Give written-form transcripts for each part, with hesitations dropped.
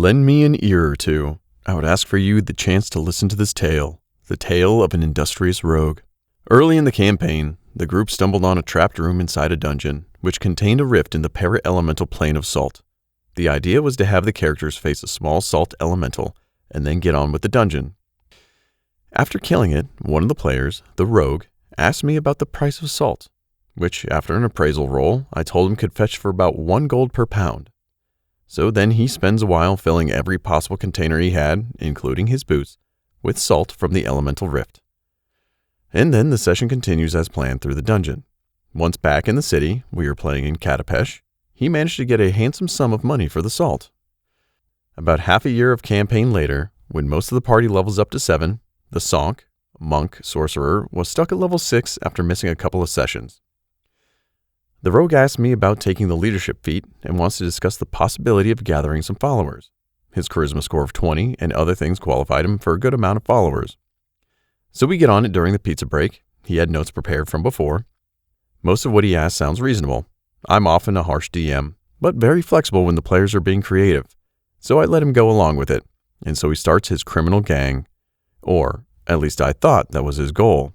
lend me an ear or two, I would ask for you the chance to listen to this tale, the tale of an industrious rogue. Early in the campaign, the group stumbled on a trapped room inside a dungeon, which contained a rift in the para-elemental plane of salt. The idea was to have the characters face a small salt elemental, and then get on with the dungeon. After killing it, one of the players, the rogue, asked me about the price of salt, which, after an appraisal roll, I told him could fetch for about 1 gold per pound. So then he spends a while filling every possible container he had, including his boots, with salt from the elemental rift. And then the session continues as planned through the dungeon. Once back in the city, we are playing in Kadian, he managed to get a handsome sum of money for the salt. About half a year of campaign later, when most of the party levels up to 7, the Sonk, monk sorcerer, was stuck at level 6 after missing a couple of sessions. The rogue asked me about taking the leadership feat and wants to discuss the possibility of gathering some followers. His charisma score of 20 and other things qualified him for a good amount of followers. So we get on it during the pizza break. He had notes prepared from before. Most of what he asked sounds reasonable. I'm often a harsh DM, but very flexible when the players are being creative. So I let him go along with it, and so he starts his criminal gang. Or, at least I thought that was his goal.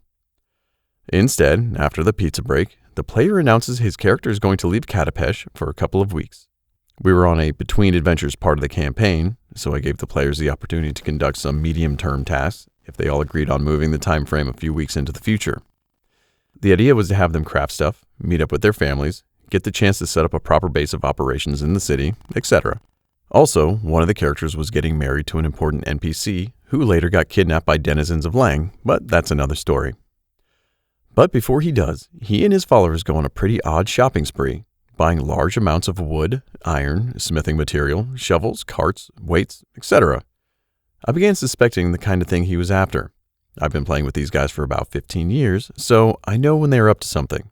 Instead, after the pizza break, the player announces his character is going to leave Kadian for a couple of weeks. We were on a between adventures part of the campaign, so I gave the players the opportunity to conduct some medium-term tasks if they all agreed on moving the time frame a few weeks into the future. The idea was to have them craft stuff, meet up with their families, get the chance to set up a proper base of operations in the city, etc. Also, one of the characters was getting married to an important NPC who later got kidnapped by denizens of Lang, but that's another story. But before he does, he and his followers go on a pretty odd shopping spree, buying large amounts of wood, iron, smithing material, shovels, carts, weights, etc. I began suspecting the kind of thing he was after. I've been playing with these guys for about 15 years, so I know when they are up to something.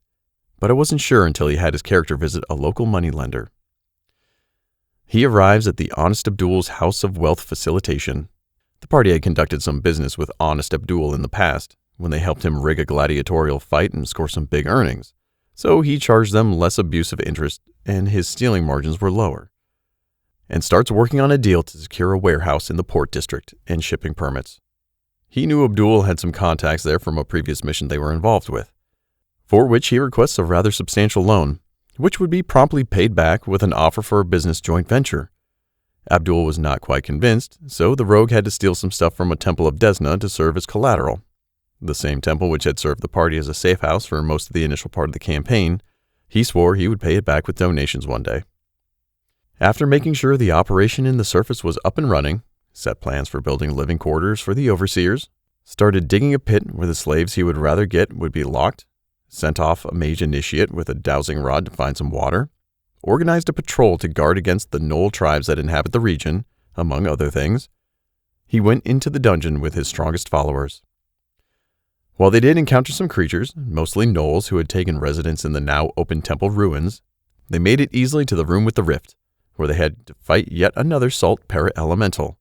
But I wasn't sure until he had his character visit a local moneylender. He arrives at the Honest Abdul's House of Wealth Facilitation. The party had conducted some business with Honest Abdul in the past, when they helped him rig a gladiatorial fight and score some big earnings. So he charged them less abusive interest, and his stealing margins were lower. And starts working on a deal to secure a warehouse in the port district and shipping permits. He knew Abdul had some contacts there from a previous mission they were involved with, for which he requests a rather substantial loan, which would be promptly paid back with an offer for a business joint venture. Abdul was not quite convinced, so the rogue had to steal some stuff from a temple of Desna to serve as collateral. The same temple which had served the party as a safe house for most of the initial part of the campaign. He swore he would pay it back with donations one day. After making sure the operation in the surface was up and running, set plans for building living quarters for the overseers, started digging a pit where the slaves he would rather get would be locked, sent off a mage initiate with a dowsing rod to find some water, organized a patrol to guard against the Knoll tribes that inhabit the region, among other things, he went into the dungeon with his strongest followers. While they did encounter some creatures, mostly gnolls who had taken residence in the now open temple ruins, they made it easily to the room with the rift, where they had to fight yet another salt para-elemental.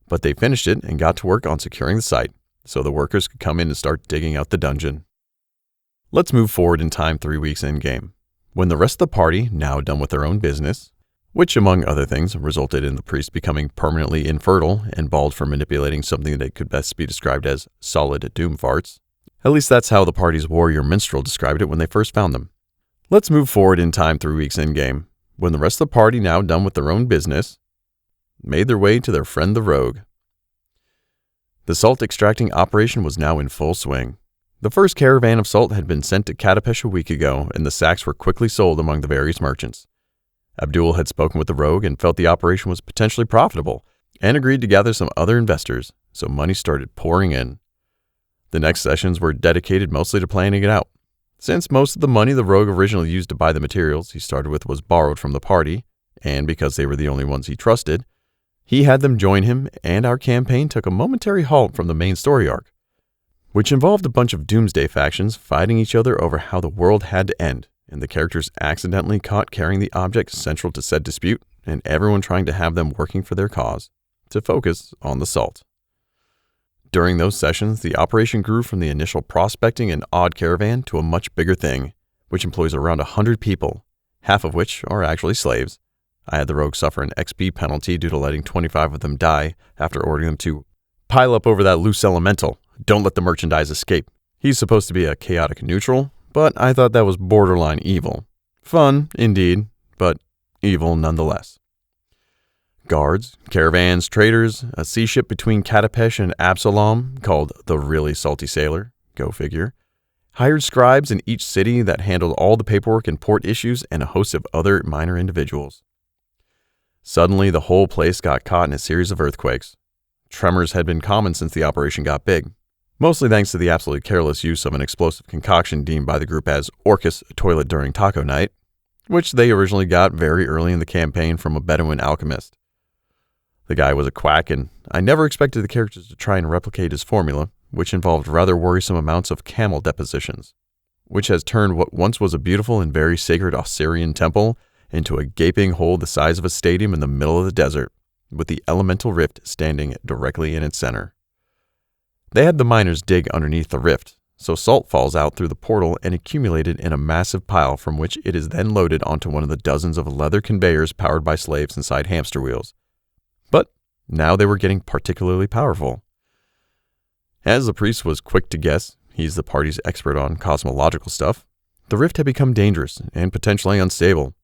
But they finished it and got to work on securing the site, so the workers could come in and start digging out the dungeon. Let's move forward in time 3 weeks in-game, when the rest of the party, now done with their own business, which among other things resulted in the priest becoming permanently infertile and bald for manipulating something that could best be described as solid doom farts. At least that's how the party's warrior minstrel described it when they first found them. Let's move forward in time 3 weeks in-game, when the rest of the party, now done with their own business, made their way to their friend the rogue. The salt extracting operation was now in full swing. The first caravan of salt had been sent to Kadian a week ago, and the sacks were quickly sold among the various merchants. Abdul had spoken with the rogue and felt the operation was potentially profitable, and agreed to gather some other investors, so money started pouring in. The next sessions were dedicated mostly to planning it out. Since most of the money the rogue originally used to buy the materials he started with was borrowed from the party, and because they were the only ones he trusted, he had them join him, and our campaign took a momentary halt from the main story arc, which involved a bunch of doomsday factions fighting each other over how the world had to end, and the characters accidentally caught carrying the objects central to said dispute, and everyone trying to have them working for their cause, to focus on the salt. During those sessions, the operation grew from the initial prospecting and odd caravan to a much bigger thing, which employs around 100 people, half of which are actually slaves, I had the rogue suffer an XP penalty due to letting 25 of them die after ordering them to pile up over that loose elemental. Don't let the merchandise escape. He's supposed to be a chaotic neutral, but I thought that was borderline evil. Fun, indeed, but evil nonetheless. Guards, caravans, traders, a sea ship between Katapesh and Absalom called the Really Salty Sailor, go figure, hired scribes in each city that handled all the paperwork and port issues, and a host of other minor individuals. Suddenly, the whole place got caught in a series of earthquakes. Tremors had been common since the operation got big, mostly thanks to the absolutely careless use of an explosive concoction deemed by the group as Orcus Toilet During Taco Night, which they originally got very early in the campaign from a Bedouin alchemist. The guy was a quack, and I never expected the characters to try and replicate his formula, which involved rather worrisome amounts of camel depositions, which has turned what once was a beautiful and very sacred Osirian temple into a gaping hole the size of a stadium in the middle of the desert, with the elemental rift standing directly in its center. They had the miners dig underneath the rift, so salt falls out through the portal and accumulated in a massive pile from which it is then loaded onto one of the dozens of leather conveyors powered by slaves inside hamster wheels. But now they were getting particularly powerful. As the priest was quick to guess, he's the party's expert on cosmological stuff, the rift had become dangerous and potentially unstable.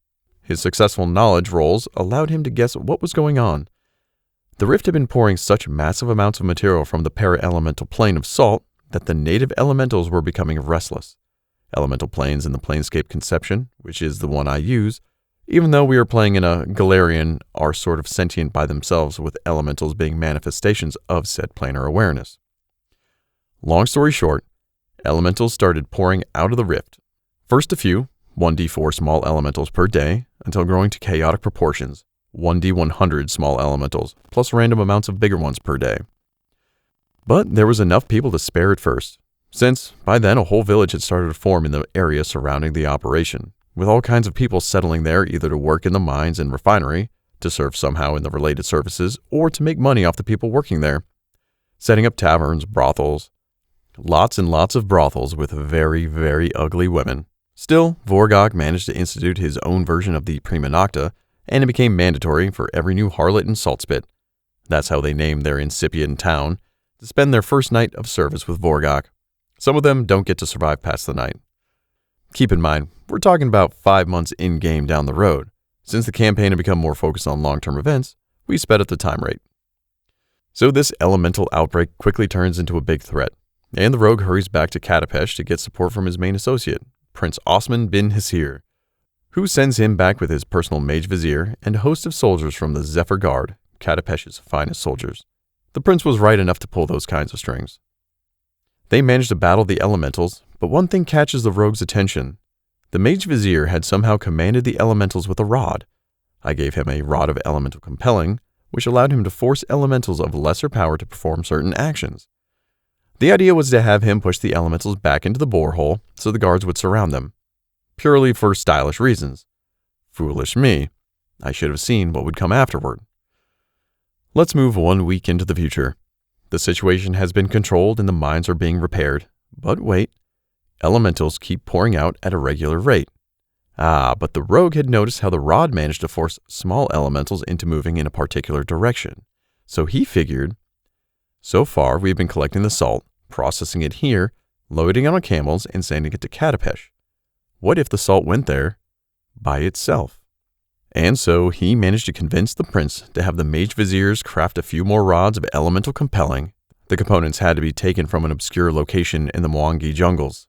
His successful knowledge rolls allowed him to guess what was going on. The rift had been pouring such massive amounts of material from the para-elemental plane of salt that the native elementals were becoming restless. Elemental planes in the Planescape conception, which is the one I use, even though we are playing in a Galarian, are sort of sentient by themselves, with elementals being manifestations of said planar awareness. Long story short, elementals started pouring out of the rift. First a few, 1d4 small elementals per day, until growing to chaotic proportions, 1d100 small elementals, plus random amounts of bigger ones per day. But there was enough people to spare at first, since by then a whole village had started to form in the area surrounding the operation, with all kinds of people settling there either to work in the mines and refinery, to serve somehow in the related services, or to make money off the people working there, setting up taverns, brothels. Lots and lots of brothels with very, very ugly women. Still, Vorgok managed to institute his own version of the prima nocta, and it became mandatory for every new harlot in Saltspit, that's how they named their incipient town, to spend their first night of service with Vorgok. Some of them don't get to survive past the night. Keep in mind, we're talking about 5 months in-game down the road. Since the campaign had become more focused on long-term events, we sped up the time rate. So this elemental outbreak quickly turns into a big threat, and the rogue hurries back to Katapesh to get support from his main associate, Prince Osman bin Hasir, who sends him back with his personal mage vizier and a host of soldiers from the Zephyr Guard, Katapesh's finest soldiers. The prince was right enough to pull those kinds of strings. They managed to battle the elementals, but one thing catches the rogue's attention. The mage vizier had somehow commanded the elementals with a rod. I gave him a rod of elemental compelling, which allowed him to force elementals of lesser power to perform certain actions. The idea was to have him push the elementals back into the borehole so the guards would surround them, purely for stylish reasons. Foolish me. I should have seen what would come afterward. Let's move 1 week into the future. The situation has been controlled and the mines are being repaired. But wait, elementals keep pouring out at a regular rate. But the rogue had noticed how the rod managed to force small elementals into moving in a particular direction. So he figured, so far we've been collecting the salt, processing it here, loading it on camels, and sending it to Katapesh. What if the salt went there by itself? And so he managed to convince the prince to have the mage viziers craft a few more rods of elemental compelling. The components had to be taken from an obscure location in the Mwangi jungles,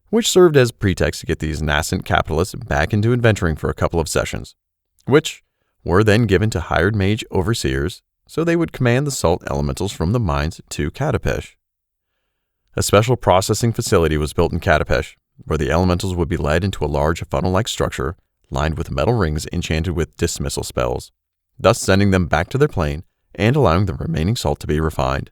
which served as pretext to get these nascent capitalists back into adventuring for a couple of sessions, which were then given to hired mage overseers so they would command the salt elementals from the mines to Katapesh. A special processing facility was built in Katapesh, where the elementals would be led into a large funnel-like structure lined with metal rings enchanted with dismissal spells, thus sending them back to their plane and allowing the remaining salt to be refined.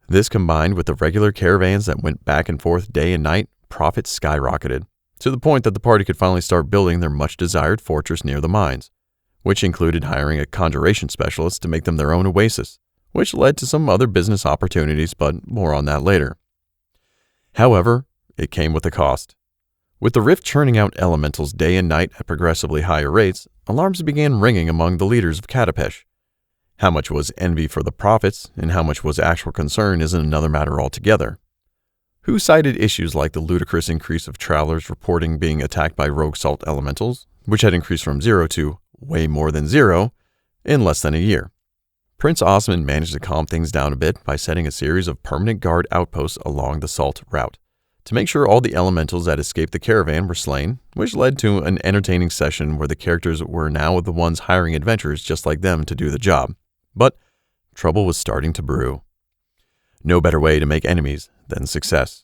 This, combined with the regular caravans that went back and forth day and night, profits skyrocketed, to the point that the party could finally start building their much-desired fortress near the mines, which included hiring a conjuration specialist to make them their own oasis, which led to some other business opportunities, but more on that later. However, it came with a cost. With the rift churning out elementals day and night at progressively higher rates, alarms began ringing among the leaders of Katapesh. How much was envy for the prophets and how much was actual concern is another matter altogether. Who cited issues like the ludicrous increase of travelers reporting being attacked by rogue salt elementals, which had increased from 0 to way more than 0 in less than a year. Prince Osman managed to calm things down a bit by setting a series of permanent guard outposts along the salt route to make sure all the elementals that escaped the caravan were slain, which led to an entertaining session where the characters were now the ones hiring adventurers just like them to do the job. But trouble was starting to brew. No better way to make enemies than success.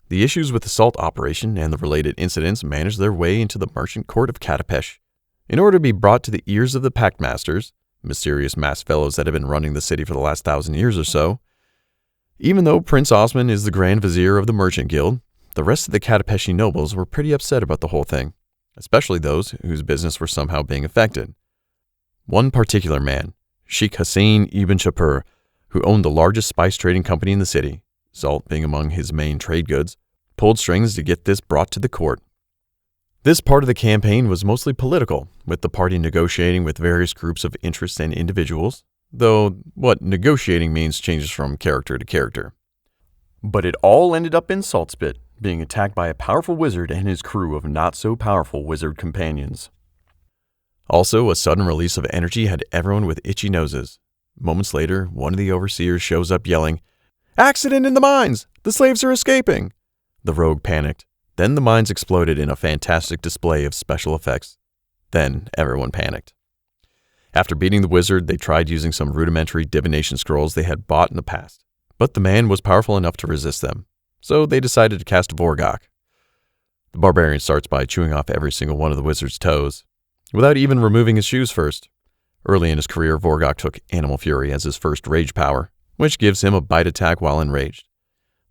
The issues with the salt operation and the related incidents managed their way into the merchant court of Katapesh. In order to be brought to the ears of the pact masters, mysterious masked fellows that have been running the city for the last 1,000 years or so, even though Prince Osman is the Grand Vizier of the Merchant Guild, the rest of the Katapeshi nobles were pretty upset about the whole thing, especially those whose business were somehow being affected. One particular man, Sheikh Hassan ibn Shapur, who owned the largest spice trading company in the city, salt being among his main trade goods, pulled strings to get this brought to the court. This part of the campaign was mostly political, with the party negotiating with various groups of interests and individuals, though what negotiating means changes from character to character. But it all ended up in Saltspit, being attacked by a powerful wizard and his crew of not-so-powerful wizard companions. Also, a sudden release of energy had everyone with itchy noses. Moments later, one of the overseers shows up yelling, "Accident in the mines! The slaves are escaping!" The rogue panicked. Then the mines exploded in a fantastic display of special effects. Then everyone panicked. After beating the wizard, they tried using some rudimentary divination scrolls they had bought in the past, but the man was powerful enough to resist them, so they decided to cast Vorgok. The barbarian starts by chewing off every single one of the wizard's toes, without even removing his shoes first. Early in his career, Vorgok took Animal Fury as his first rage power, which gives him a bite attack while enraged.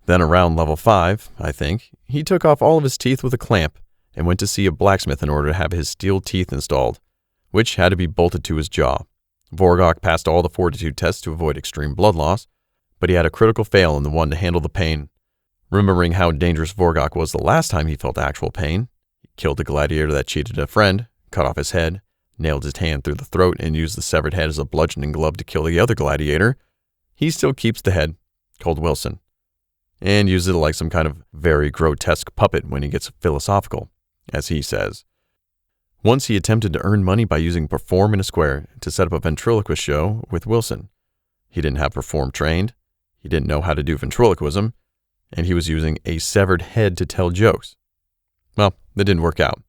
Then around level 5, I think, he took off all of his teeth with a clamp and went to see a blacksmith in order to have his steel teeth installed, which had to be bolted to his jaw. Vorgok passed all the fortitude tests to avoid extreme blood loss, but he had a critical fail in the one to handle the pain. Remembering how dangerous Vorgok was the last time he felt actual pain, he killed a gladiator that cheated a friend, cut off his head, nailed his hand through the throat, and used the severed head as a bludgeoning glove to kill the other gladiator. He still keeps the head, called Wilson, and uses it like some kind of very grotesque puppet when he gets philosophical, as he says. Once he attempted to earn money by using Perform in a Square to set up a ventriloquist show with Wilson. He didn't have Perform trained, he didn't know how to do ventriloquism, and he was using a severed head to tell jokes. Well, that didn't work out.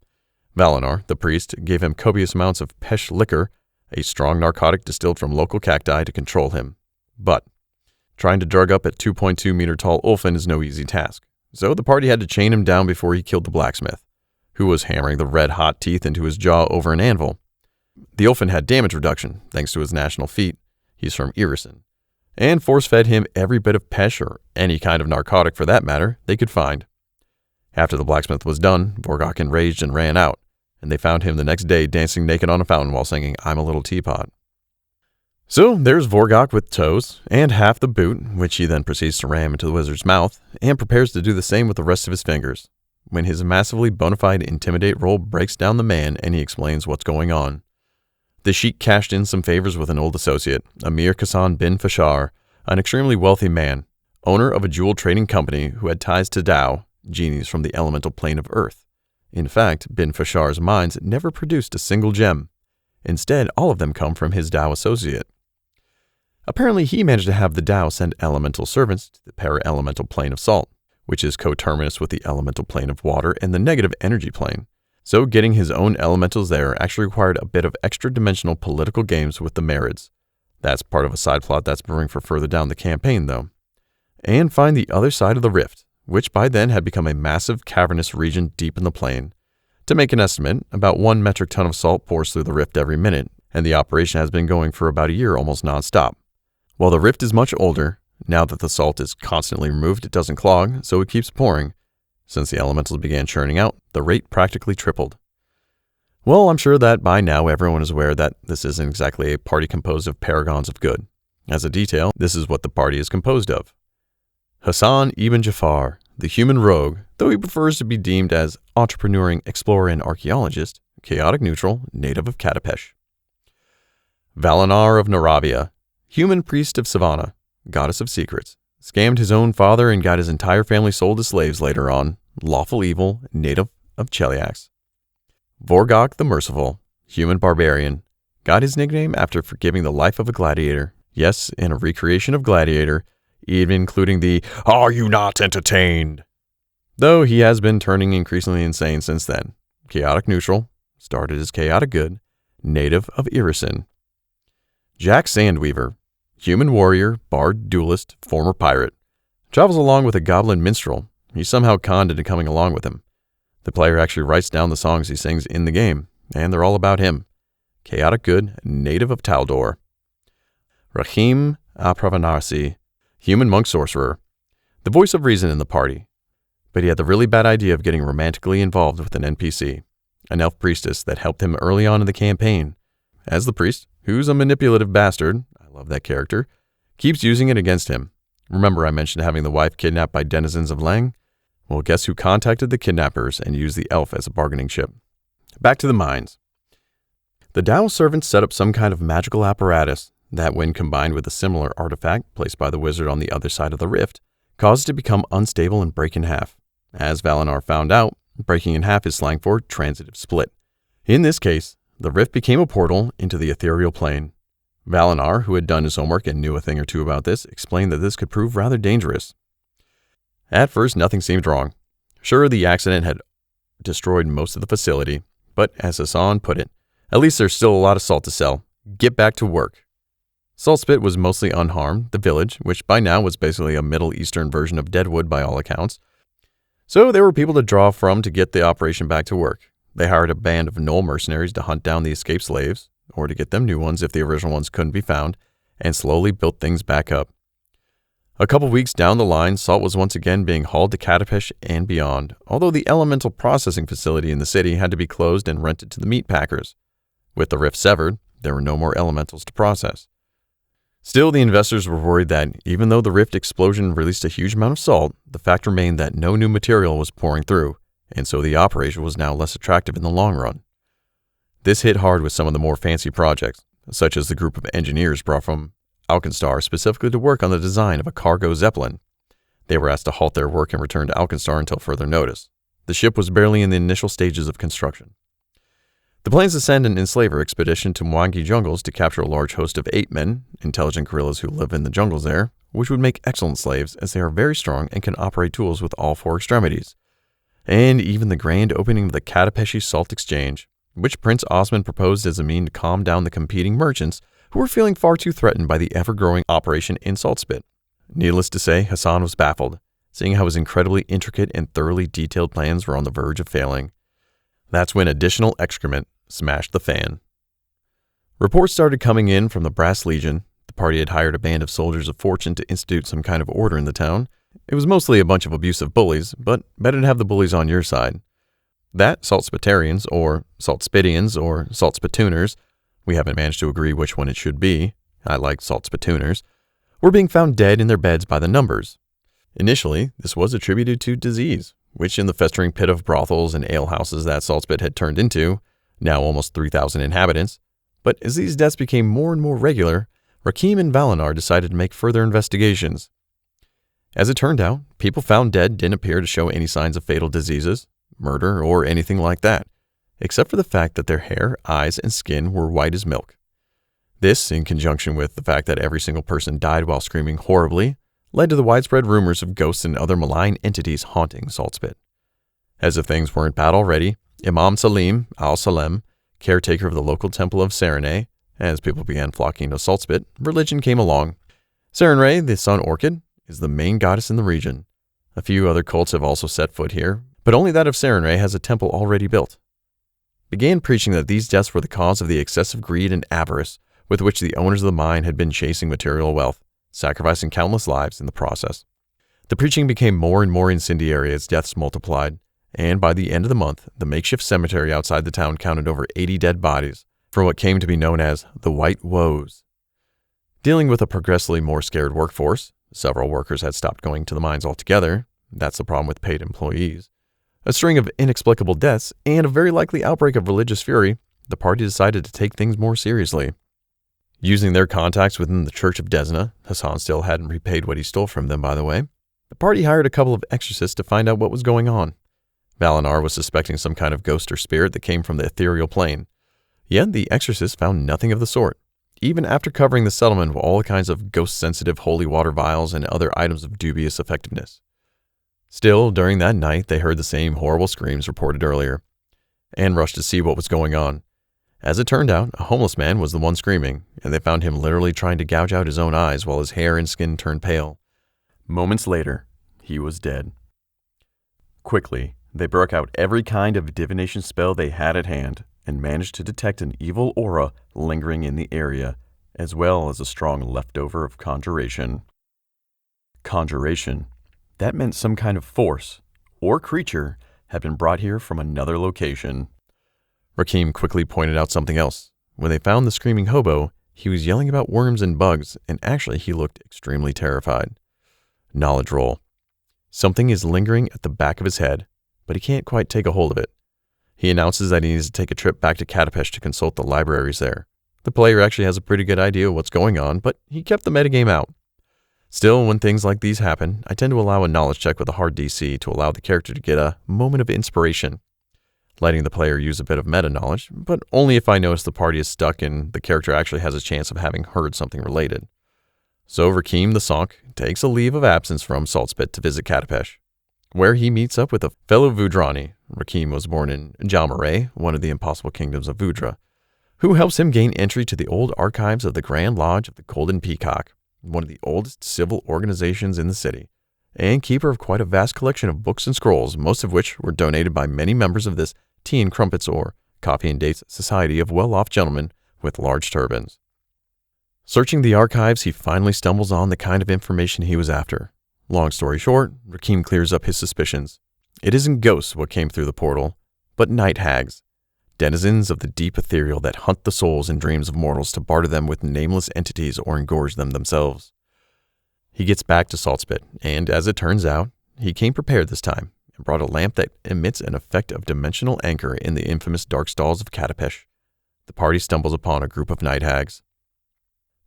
Valinar, the priest, gave him copious amounts of Pesh liquor, a strong narcotic distilled from local cacti, to control him. But trying to drug up a 2.2-meter-tall Ulfin is no easy task, so the party had to chain him down before he killed the blacksmith, who was hammering the red-hot teeth into his jaw over an anvil. The Ulfin had damage reduction, thanks to his national feat, he's from Irison, and force-fed him every bit of Pesh, or any kind of narcotic for that matter, they could find. After the blacksmith was done, Vorgok enraged and ran out, and they found him the next day dancing naked on a fountain while singing "I'm a Little Teapot." So there's Vorgok with toes, and half the boot, which he then proceeds to ram into the wizard's mouth, and prepares to do the same with the rest of his fingers, when his massively bona fide intimidate roll breaks down the man and he explains what's going on. The sheik cashed in some favors with an old associate, Amir Kassan bin Fashar, an extremely wealthy man, owner of a jewel trading company who had ties to Tao, genies from the elemental plane of Earth. In fact, bin Fashar's mines never produced a single gem. Instead, all of them come from his Tao associate. Apparently, he managed to have the Tao send elemental servants to the para-elemental plane of salt, which is coterminous with the elemental plane of water and the negative energy plane. So getting his own elementals there actually required a bit of extra-dimensional political games with the Marids. That's part of a side plot that's brewing for further down the campaign, though. And find the other side of the rift, which by then had become a massive cavernous region deep in the plane. To make an estimate, about 1 metric ton of salt pours through the rift every minute, and the operation has been going for about a year almost non-stop. While the rift is much older, now that the salt is constantly removed, it doesn't clog, so it keeps pouring. Since the elementals began churning out, the rate practically tripled. Well, I'm sure that by now everyone is aware that this isn't exactly a party composed of paragons of good. As a detail, this is what the party is composed of. Hassan ibn Jafar, the human rogue, though he prefers to be deemed as entrepreneuring explorer and archaeologist, chaotic neutral, native of Katapesh. Valinar of Naravia, human priest of Savannah, goddess of secrets, scammed his own father and got his entire family sold as slaves later on, lawful evil, native of Cheliax. Vorgok the Merciful, human barbarian, got his nickname after forgiving the life of a gladiator. Yes, in a recreation of Gladiator, even including the "Are you not entertained?" Though he has been turning increasingly insane since then. Chaotic neutral, started as chaotic good, native of Irison. Jack Sandweaver, human warrior, bard, duelist, former pirate, travels along with a goblin minstrel. He's somehow conned into coming along with him. The player actually writes down the songs he sings in the game, and they're all about him. Chaotic good, native of Taldor. Rahim Apravanarsi, human monk sorcerer, the voice of reason in the party, but he had the really bad idea of getting romantically involved with an NPC, an elf priestess that helped him early on in the campaign. As the priest, who's a manipulative bastard, I love that character, keeps using it against him. Remember I mentioned having the wife kidnapped by denizens of Lang? Well, guess who contacted the kidnappers and used the elf as a bargaining chip? Back to the mines. The Tao servants set up some kind of magical apparatus that, when combined with a similar artifact placed by the wizard on the other side of the rift, caused it to become unstable and break in half. As Valinar found out, breaking in half is slang for transitive split. In this case, the rift became a portal into the ethereal plane. Valinar, who had done his homework and knew a thing or two about this, explained that this could prove rather dangerous. At first, nothing seemed wrong. Sure, the accident had destroyed most of the facility, but as Hassan put it, at least there's still a lot of salt to sell. Get back to work. Saltspit was mostly unharmed, the village, which by now was basically a Middle Eastern version of Deadwood by all accounts. So there were people to draw from to get the operation back to work. They hired a band of Knoll mercenaries to hunt down the escaped slaves, or to get them new ones if the original ones couldn't be found, and slowly built things back up. A couple weeks down the line, salt was once again being hauled to Katapesh and beyond, although the elemental processing facility in the city had to be closed and rented to the meat packers. With the rift severed, there were no more elementals to process. Still, the investors were worried that, even though the rift explosion released a huge amount of salt, the fact remained that no new material was pouring through, and so the operation was now less attractive in the long run. This hit hard with some of the more fancy projects, such as the group of engineers brought from Alkenstar specifically to work on the design of a cargo zeppelin. They were asked to halt their work and return to Alkenstar until further notice. The ship was barely in the initial stages of construction. The plans to send an enslaver expedition to Mwangi jungles to capture a large host of ape men, intelligent gorillas who live in the jungles there, which would make excellent slaves as they are very strong and can operate tools with all four extremities. And even the grand opening of the Katapeshi Salt Exchange, which Prince Osman proposed as a mean to calm down the competing merchants who were feeling far too threatened by the ever-growing operation in Saltspit. Needless to say, Hassan was baffled, seeing how his incredibly intricate and thoroughly detailed plans were on the verge of failing. That's when additional excrement smashed the fan. Reports started coming in from the Brass Legion. The party had hired a band of soldiers of fortune to institute some kind of order in the town. It was mostly a bunch of abusive bullies, but better to have the bullies on your side. That Saltspitarians, or Saltspitians, or Saltspitooners, we haven't managed to agree which one it should be, I like Saltspitooners, were being found dead in their beds by the numbers. Initially, this was attributed to disease, which in the festering pit of brothels and alehouses that Saltspit had turned into, now almost 3,000 inhabitants, but as these deaths became more and more regular, Rakim and Valinar decided to make further investigations. As it turned out, people found dead didn't appear to show any signs of fatal diseases, murder, or anything like that, except for the fact that their hair, eyes, and skin were white as milk. This, in conjunction with the fact that every single person died while screaming horribly, led to the widespread rumors of ghosts and other malign entities haunting Saltspit. As if things weren't bad already, Imam Salim al-Salem, caretaker of the local temple of Serenay, as people began flocking to Saltspit, religion came along. Serenay, the Sun Orchid, is the main goddess in the region. A few other cults have also set foot here, but only that of Serenay has a temple already built. Began preaching that these deaths were the cause of the excessive greed and avarice with which the owners of the mine had been chasing material wealth, sacrificing countless lives in the process. The preaching became more and more incendiary as deaths multiplied, and by the end of the month, the makeshift cemetery outside the town counted over 80 dead bodies from what came to be known as the White Woes. Dealing with a progressively more scared workforce, several workers had stopped going to the mines altogether. That's the problem with paid employees. A string of inexplicable deaths and a very likely outbreak of religious fury, the party decided to take things more seriously. Using their contacts within the Church of Desna, Hassan still hadn't repaid what he stole from them, by the way, the party hired a couple of exorcists to find out what was going on. Valinar was suspecting some kind of ghost or spirit that came from the ethereal plane. Yet the exorcists found nothing of the sort, even after covering the settlement with all kinds of ghost-sensitive holy water vials and other items of dubious effectiveness. Still, during that night, they heard the same horrible screams reported earlier, and rushed to see what was going on. As it turned out, a homeless man was the one screaming, and they found him literally trying to gouge out his own eyes while his hair and skin turned pale. Moments later, he was dead. Quickly, they broke out every kind of divination spell they had at hand, and managed to detect an evil aura lingering in the area, as well as a strong leftover of conjuration. Conjuration. That meant some kind of force, or creature, had been brought here from another location. Rakim quickly pointed out something else. When they found the screaming hobo, he was yelling about worms and bugs, and actually he looked extremely terrified. Knowledge roll. Something is lingering at the back of his head, but he can't quite take a hold of it. He announces that he needs to take a trip back to Katapesh to consult the libraries there. The player actually has a pretty good idea of what's going on, but he kept the metagame out. Still, when things like these happen, I tend to allow a knowledge check with a hard DC to allow the character to get a moment of inspiration, letting the player use a bit of meta-knowledge, but only if I notice the party is stuck and the character actually has a chance of having heard something related. So Rakim the Sonk takes a leave of absence from Saltspit to visit Katapesh, where he meets up with a fellow Vudrani. Rakim was born in Jalmaray, one of the impossible kingdoms of Vudra, who helps him gain entry to the old archives of the Grand Lodge of the Golden Peacock, one of the oldest civil organizations in the city, and keeper of quite a vast collection of books and scrolls, most of which were donated by many members of this tea and crumpets or coffee and dates society of well-off gentlemen with large turbans. Searching the archives, he finally stumbles on the kind of information he was after. Long story short, Rakim clears up his suspicions. It isn't ghosts what came through the portal, but night hags, denizens of the deep ethereal that hunt the souls and dreams of mortals to barter them with nameless entities or engorge them themselves. He gets back to Saltspit, and as it turns out, he came prepared this time and brought a lamp that emits an effect of dimensional anchor in the infamous dark stalls of Katapesh. The party stumbles upon a group of night hags.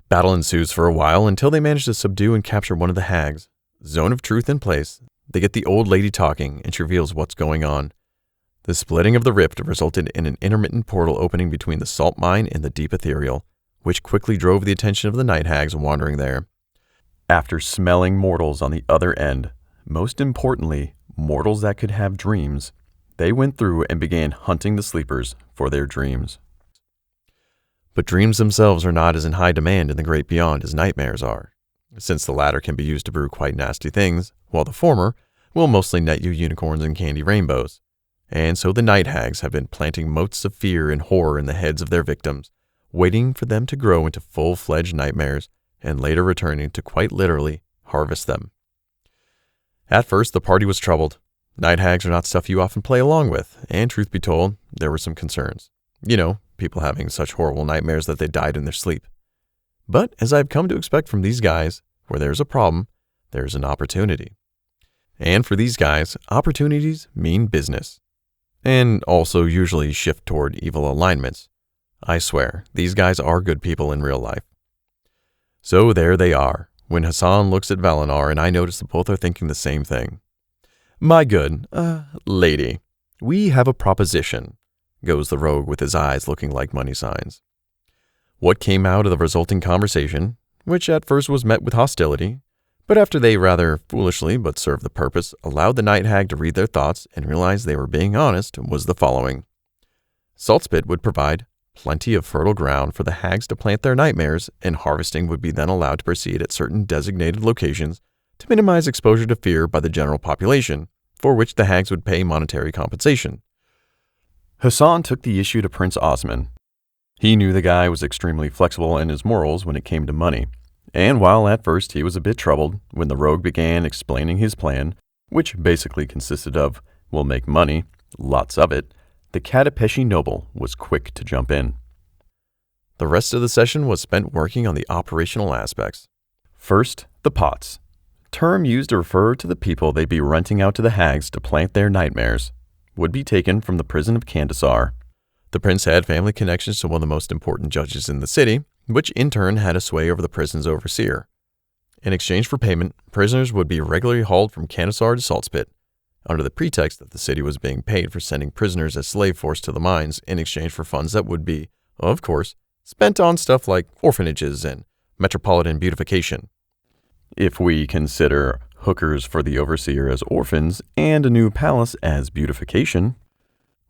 Battle ensues for a while until they manage to subdue and capture one of the hags. Zone of truth in place, they get the old lady talking, and she reveals what's going on. The splitting of the rift resulted in an intermittent portal opening between the salt mine and the deep ethereal, which quickly drove the attention of the night hags wandering there. After smelling mortals on the other end, most importantly, mortals that could have dreams, they went through and began hunting the sleepers for their dreams. But dreams themselves are not as in high demand in the great beyond as nightmares are, since the latter can be used to brew quite nasty things, while the former will mostly net you unicorns and candy rainbows. And so the night hags have been planting motes of fear and horror in the heads of their victims, waiting for them to grow into full-fledged nightmares, and later returning to quite literally harvest them. At first, the party was troubled. Night hags are not stuff you often play along with, and truth be told, there were some concerns. You know, people having such horrible nightmares that they died in their sleep. But as I've come to expect from these guys, where there's a problem, there's an opportunity. And for these guys, opportunities mean business. And also usually shift toward evil alignments. I swear, these guys are good people in real life. So there they are, when Hassan looks at Valinar and I notice that both are thinking the same thing. My good, lady, we have a proposition, goes the rogue with his eyes looking like money signs. What came out of the resulting conversation, which at first was met with hostility, but after they rather foolishly but served the purpose, allowed the night hag to read their thoughts and realize they were being honest, was the following. Saltspit would provide plenty of fertile ground for the hags to plant their nightmares, and harvesting would be then allowed to proceed at certain designated locations to minimize exposure to fear by the general population, for which the hags would pay monetary compensation. Hassan took the issue to Prince Osman. He knew the guy was extremely flexible in his morals when it came to money. And while at first he was a bit troubled when the rogue began explaining his plan, which basically consisted of, we'll make money, lots of it, the Katapeshi noble was quick to jump in. The rest of the session was spent working on the operational aspects. First, the pots. Term used to refer to the people they'd be renting out to the hags to plant their nightmares, would be taken from the prison of Kandasar. The prince had family connections to one of the most important judges in the city, which in turn had a sway over the prison's overseer. In exchange for payment, prisoners would be regularly hauled from Kandasar to Saltspit, under the pretext that the city was being paid for sending prisoners as slave force to the mines in exchange for funds that would be, of course, spent on stuff like orphanages and metropolitan beautification. If we consider hookers for the overseer as orphans and a new palace as beautification.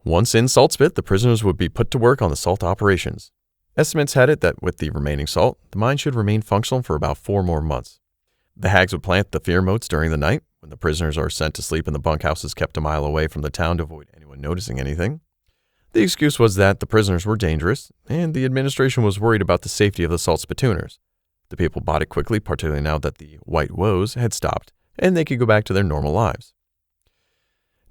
Once in Saltspit, the prisoners would be put to work on the salt operations. Estimates had it that with the remaining salt, the mine should remain functional for about 4 more months. The hags would plant the fear motes during the night, when the prisoners are sent to sleep in the bunkhouses kept a mile away from the town to avoid anyone noticing anything. The excuse was that the prisoners were dangerous, and the administration was worried about the safety of the salt spittooners. The people bought it quickly, particularly now that the white woes had stopped, and they could go back to their normal lives.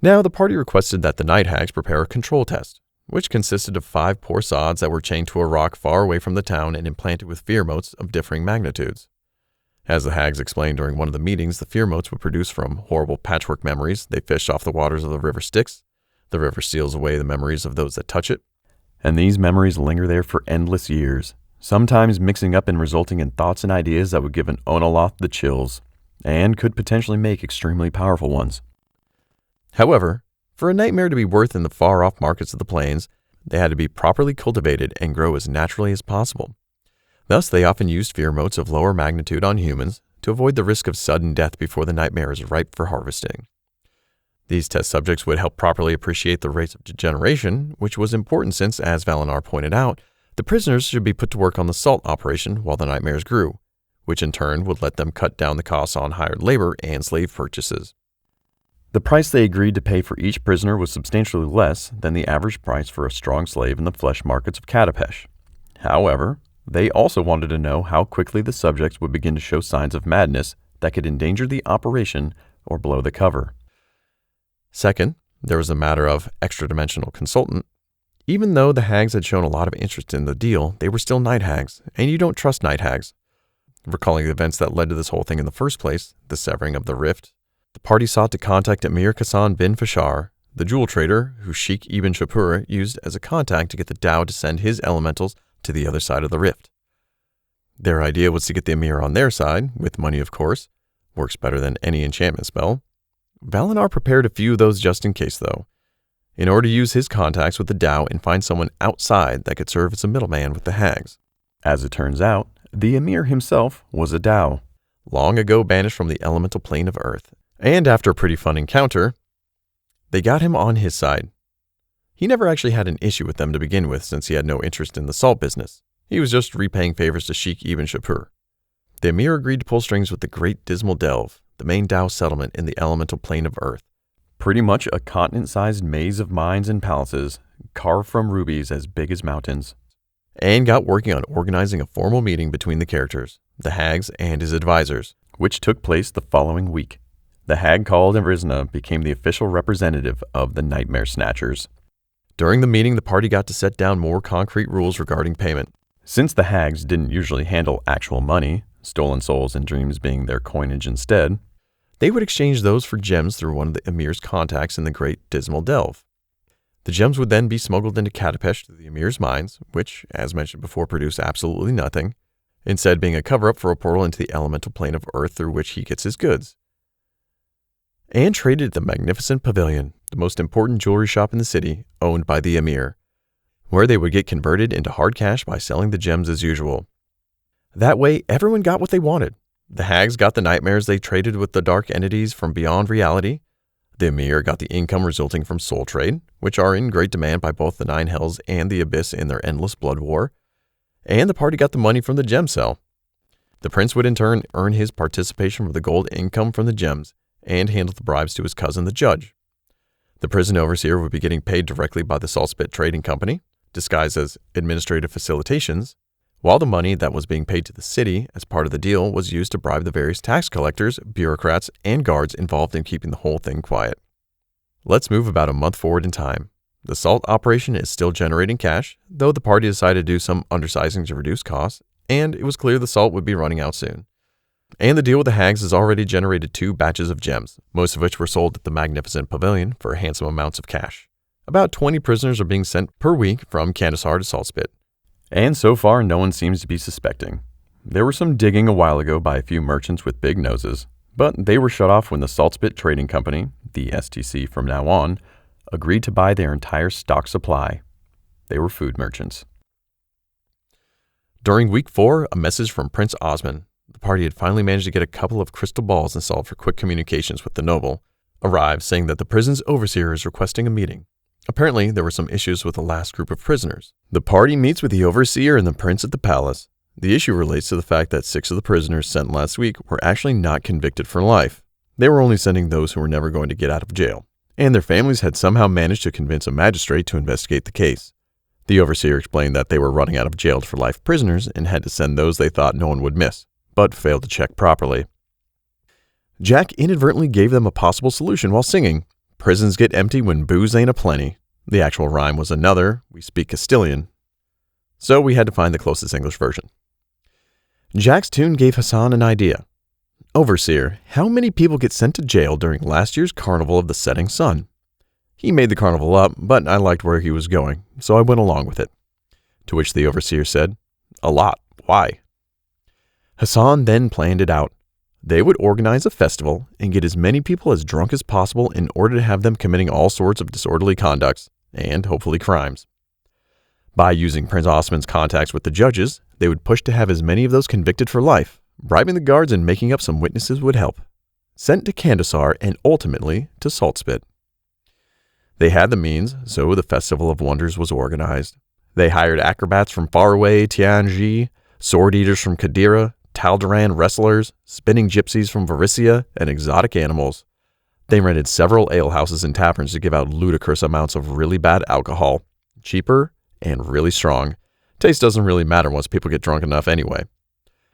Now, the party requested that the night hags prepare a control test, which consisted of 5 poor sods that were chained to a rock far away from the town and implanted with fear motes of differing magnitudes. As the hags explained during one of the meetings, the fear motes would produce from horrible patchwork memories they fished off the waters of the river Styx. The river steals away the memories of those that touch it, and these memories linger there for endless years, sometimes mixing up and resulting in thoughts and ideas that would give an Onaloth the chills, and could potentially make extremely powerful ones. However, for a nightmare to be worth in the far-off markets of the plains, they had to be properly cultivated and grow as naturally as possible. Thus, they often used fear motes of lower magnitude on humans to avoid the risk of sudden death before the nightmare is ripe for harvesting. These test subjects would help properly appreciate the rates of degeneration, which was important since, as Valinar pointed out, the prisoners should be put to work on the salt operation while the nightmares grew, which in turn would let them cut down the costs on hired labor and slave purchases. The price they agreed to pay for each prisoner was substantially less than the average price for a strong slave in the flesh markets of Katapesh. However, they also wanted to know how quickly the subjects would begin to show signs of madness that could endanger the operation or blow the cover. Second, there was a matter of extra-dimensional consultant. Even though the hags had shown a lot of interest in the deal, they were still night hags, and you don't trust night hags. Recalling the events that led to this whole thing in the first place, the severing of the rift, the party sought to contact Emir Kassan bin Fashar, the jewel trader who Sheikh Ibn Shapur used as a contact to get the Tao to send his elementals to the other side of the rift. Their idea was to get the Emir on their side, with money of course. Works better than any enchantment spell. Valinar prepared a few of those just in case though, in order to use his contacts with the Tao and find someone outside that could serve as a middleman with the hags. As it turns out, the Emir himself was a Tao, long ago banished from the elemental plane of Earth. And after a pretty fun encounter, they got him on his side. He never actually had an issue with them to begin with since he had no interest in the salt business. He was just repaying favors to Sheikh Ibn Shapur. The Emir agreed to pull strings with the Great Dismal Delve, the main Tao settlement in the elemental plane of Earth. Pretty much a continent-sized maze of mines and palaces, carved from rubies as big as mountains. And got working on organizing a formal meeting between the characters, the hags and his advisors, which took place the following week. The hag called Arizna became the official representative of the Nightmare Snatchers. During the meeting, the party got to set down more concrete rules regarding payment. Since the hags didn't usually handle actual money, stolen souls and dreams being their coinage instead, they would exchange those for gems through one of the Emir's contacts in the Great Dismal Delve. The gems would then be smuggled into Katapesh to the Emir's mines, which, as mentioned before, produce absolutely nothing, instead being a cover-up for a portal into the elemental plane of Earth through which he gets his goods. And traded at the Magnificent Pavilion, the most important jewelry shop in the city, owned by the Emir, where they would get converted into hard cash by selling the gems as usual. That way, everyone got what they wanted. The hags got the nightmares they traded with the dark entities from beyond reality. The Emir got the income resulting from soul trade, which are in great demand by both the Nine Hells and the Abyss in their endless blood war. And the party got the money from the gem sale. The prince would in turn earn his participation from the gold income from the gems, and handle the bribes to his cousin, the judge. The prison overseer would be getting paid directly by the Saltspit Trading Company, disguised as administrative facilitations, while the money that was being paid to the city as part of the deal was used to bribe the various tax collectors, bureaucrats, and guards involved in keeping the whole thing quiet. Let's move about a month forward in time. The salt operation is still generating cash, though the party decided to do some undersizing to reduce costs, and it was clear the salt would be running out soon. and the deal with the hags has already generated 2 batches of gems, most of which were sold at the Magnificent Pavilion for handsome amounts of cash. About 20 prisoners are being sent per week from Kandasar to Saltspit, and so far no one seems to be suspecting. There was some digging a while ago by a few merchants with big noses, but they were shut off when the Saltspit Trading Company, the STC from now on, agreed to buy their entire stock supply. They were food merchants. During week 4, a message from Prince Osman, the party had finally managed to get a couple of crystal balls installed for quick communications with the noble, arrived saying that the prison's overseer is requesting a meeting. Apparently, there were some issues with the last group of prisoners. The party meets with the overseer and the prince at the palace. The issue relates to the fact that 6 of the prisoners sent last week were actually not convicted for life. They were only sending those who were never going to get out of jail, and their families had somehow managed to convince a magistrate to investigate the case. The overseer explained that they were running out of jailed for life prisoners and had to send those they thought no one would miss, but failed to check properly. Jack inadvertently gave them a possible solution while singing, "Prisons get empty when booze ain't aplenty." The actual rhyme was another, "We speak Castilian." So we had to find the closest English version. Jack's tune gave Hassan an idea. "Overseer, how many people get sent to jail during last year's Carnival of the Setting Sun?" He made the carnival up, but I liked where he was going, so I went along with it. To which the overseer said, "A lot. Why?" Hassan then planned it out. They would organize a festival and get as many people as drunk as possible in order to have them committing all sorts of disorderly conducts, and hopefully crimes. By using Prince Osman's contacts with the judges, they would push to have as many of those convicted for life. Bribing the guards and making up some witnesses would help. Sent to Kandasar and ultimately to Saltspit. They had the means, so the Festival of Wonders was organized. They hired acrobats from faraway Tianji, sword eaters from Kadira, Taldaran wrestlers, spinning gypsies from Varisia, and exotic animals. They rented several alehouses and taverns to give out ludicrous amounts of really bad alcohol, cheaper and really strong. Taste doesn't really matter once people get drunk enough anyway.